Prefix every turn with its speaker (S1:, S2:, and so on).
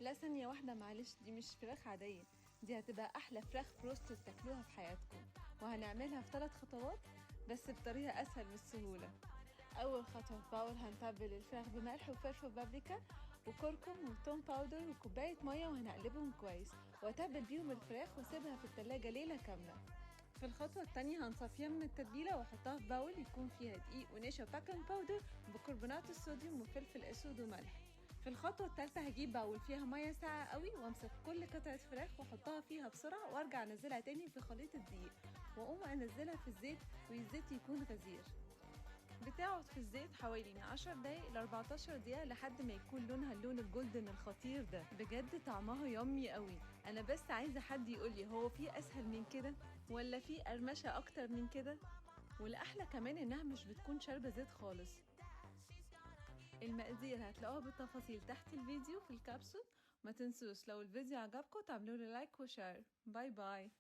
S1: لا ثانية واحدة معلش، دي مش فراخ عادية، دي هتبقى أحلى فراخ بروستد تاكلوها في حياتكم. وهنعملها في 3 خطوات بس بطريقة أسهل بالسهولة. أول خطوة في باول هنتبل الفراخ بملح وفلفل وبابريكا وكركم وتوم باودر وكوباية مية، وهنقلبهم كويس وأتبل بيهم الفراخ واسيبها في التلاجة ليلة كاملة. في الخطوة التانية هنصفيها من التتبيلة واحطها في باول يكون فيها دقيق ونشا وباكنج باودر وبيكربونات الصوديوم وفلفل اسود وملح. في الخطوة التالتة هجيب باول فيها مية ساقعة قوي وامسك كل قطعة فراخ واحطها فيها بسرعة وارجع انزلها تاني في خليط الدقيق واقوم انزلها في الزيت والزيت يكون غزير. بتقعد في الزيت حوالي من 10 دقايق ل 14 دقيقة لحد ما يكون لونها اللون الجولدن الخطير ده. بجد طعمها يامي قوي. انا بس عايزة حد يقولي هو في اسهل من كده ولا في قرمشة اكتر من كده؟ والاحلى كمان انها مش بتكون شاربة زيت خالص. المقادير هتلاقوها بالتفاصيل تحت الفيديو في الكابسول. ما تنسوش لو الفيديو عجبكم تعملوا لي لايك وشير. باي باي.